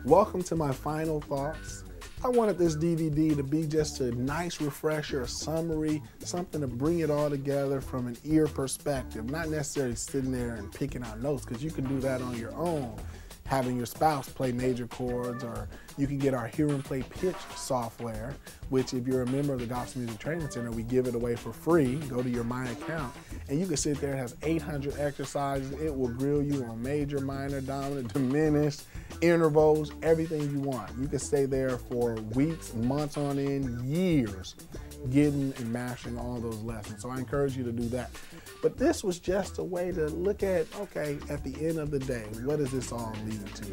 Welcome to my final thoughts. I wanted this DVD to be just a nice refresher, a summary, something to bring it all together from an ear perspective, not necessarily sitting there and picking out notes, because you can do that on your own, having your spouse play major chords, or you can get our Hear and Play Pitch software, which if you're a member of the Gospel Music Training Center, we give it away for free. Go to your My Account, and you can sit there. It has 800 exercises. It will grill you on major, minor, dominant, diminished, intervals, everything you want. You can stay there for weeks, months on end, years, getting and mastering all those lessons. So I encourage you to do that. But this was just a way to look at, okay, at the end of the day, what does this all lead to?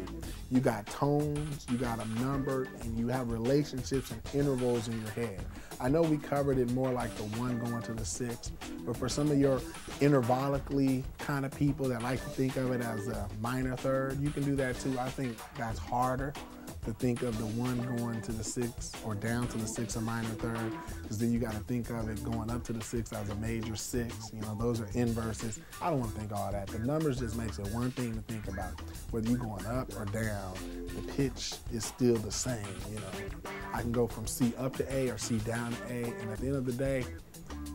You got tones, you got them numbered, and you have relationships and intervals in your head. I know we covered it more like the 1 going to the 6, but for some of your intervallically kind of people that like to think of it as a minor third, you can do that too. I think that's harder to think of the 1 going to the 6 or down to the 6 a minor third, because then you got to think of it going up to the 6 as a major 6. You know, those are inverses. I don't want to think all that. The numbers just makes it one thing to think about. Whether you're going up or down, the pitch is still the same. You know, I can go from C up to A or C down to A, and at the end of the day,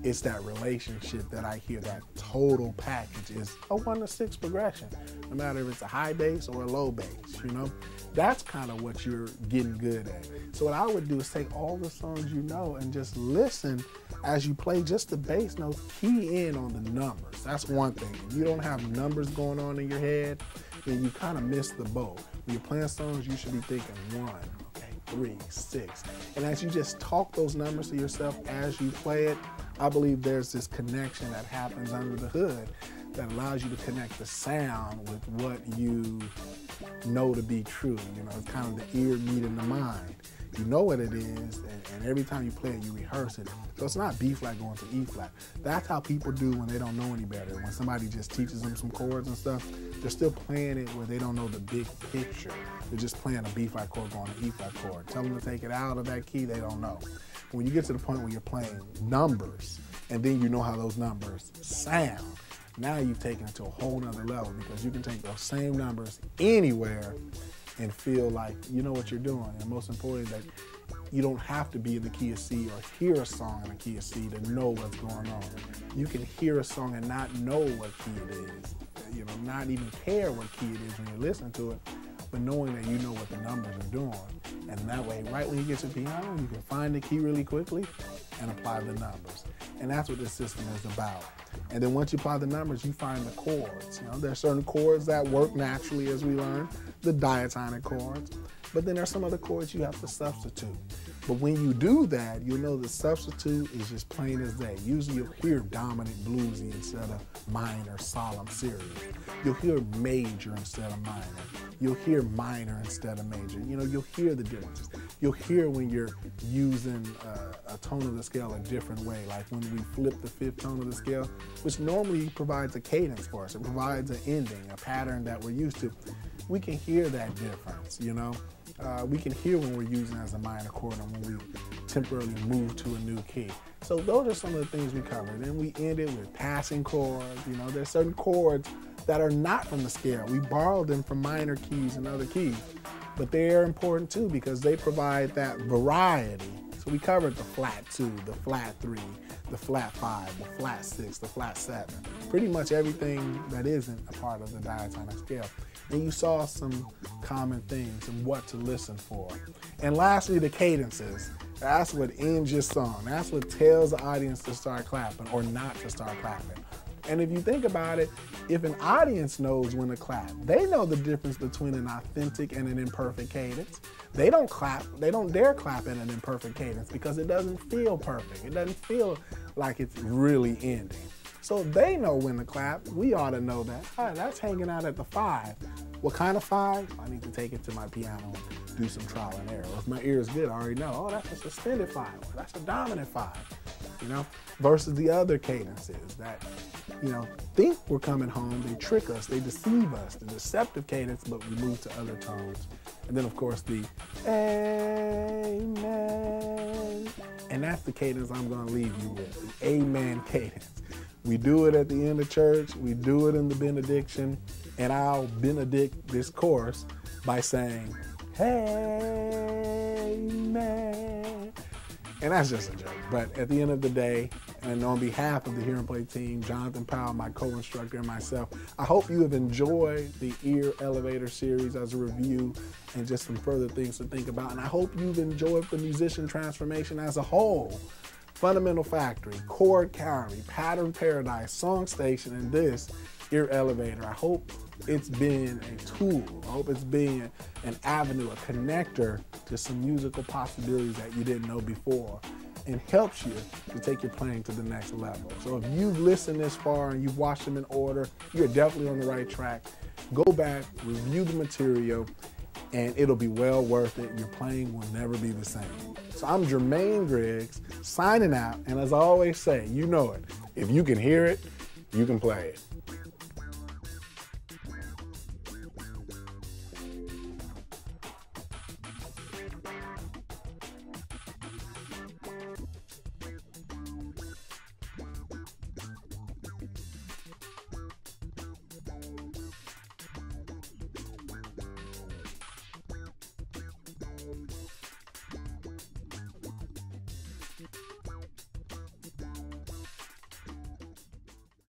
it's that relationship that I hear, that total package is a 1 to 6 progression, no matter if it's a high bass or a low bass, you know? That's kind of what you're getting good at. So what I would do is take all the songs you know and just listen as you play just the bass notes, key in on the numbers. That's one thing. If you don't have numbers going on in your head, then you kind of miss the boat. When you're playing songs, you should be thinking 1, 3, 6. And as you just talk those numbers to yourself as you play it, I believe there's this connection that happens under the hood that allows you to connect the sound with what you know to be true. You know, it's kind of the ear meeting the mind. You know what it is, and every time you play it, you rehearse it. So it's not B flat going to E flat. That's how people do when they don't know any better. When somebody just teaches them some chords and stuff, they're still playing it where they don't know the big picture. They're just playing a B flat chord going to E flat chord. Tell them to take it out of that key, they don't know. When you get to the point where you're playing numbers, and then you know how those numbers sound, now you've taken it to a whole nother level, because you can take those same numbers anywhere and feel like you know what you're doing. And most importantly, that you don't have to be in the key of C or hear a song in the key of C to know what's going on. You can hear a song and not know what key it is, you know, not even care what key it is when you listen to it, but knowing that you know what the numbers are doing. And that way, right when you get to the piano, you can find the key really quickly and apply the numbers. And that's what this system is about. And then once you apply the numbers, you find the chords. You know, there are certain chords that work naturally, as we learn, the diatonic chords. But then there's some other chords you have to substitute. But when you do that, you'll know the substitute is just plain as day. Usually you'll hear dominant bluesy instead of minor, solemn, serious. You'll hear major instead of minor. You'll hear minor instead of major. You know, you'll hear the differences. You'll hear when you're using a tone of the scale a different way, like when we flip the 5th tone of the scale, which normally provides a cadence for us. It provides an ending, a pattern that we're used to. We can hear that difference, you know. We can hear when we're using it as a minor chord and when we temporarily move to a new key. So those are some of the things we covered. Then we ended with passing chords. You know, there's certain chords that are not from the scale. We borrowed them from minor keys and other keys, but they're important too because they provide that variety. So we covered the flat 2, the flat 3, the flat 5, the flat 6, the flat 7. Pretty much everything that isn't a part of the diatonic scale. And you saw some common things and what to listen for. And lastly, the cadences. That's what ends your song. That's what tells the audience to start clapping or not to start clapping. And if you think about it, if an audience knows when to clap, they know the difference between an authentic and an imperfect cadence. They don't clap, they don't dare clap in an imperfect cadence because it doesn't feel perfect. It doesn't feel like it's really ending. So if they know when to clap, we ought to know that. All right, that's hanging out at the 5. What kind of 5? I need to take it to my piano and do some trial and error. If my ear is good, I already know, oh, that's a suspended 5, or that's a dominant 5, you know? Versus the other cadences that, you know, think we're coming home, they trick us, they deceive us, the deceptive cadence, but we move to other tones. And then, of course, the amen. And that's the cadence I'm going to leave you with, the amen cadence. We do it at the end of church, we do it in the benediction, and I'll benedict this course by saying, Hey, man. And that's just a joke. But at the end of the day, and on behalf of the Hear and Play team, Jonathan Powell, my co-instructor, and myself, I hope you have enjoyed the Ear Elevator series as a review and just some further things to think about. And I hope you've enjoyed the musician transformation as a whole. Fundamental Factory, Chord County, Pattern Paradise, Song Station, and this Ear Elevator. I hope it's been a tool. I hope it's been an avenue, a connector to some musical possibilities that you didn't know before, and helps you to take your playing to the next level. So if you've listened this far and you've watched them in order, you're definitely on the right track. Go back, review the material, and it'll be well worth it. Your playing will never be the same. So I'm Jermaine Griggs, signing out, and as I always say, you know it, if you can hear it, you can play it.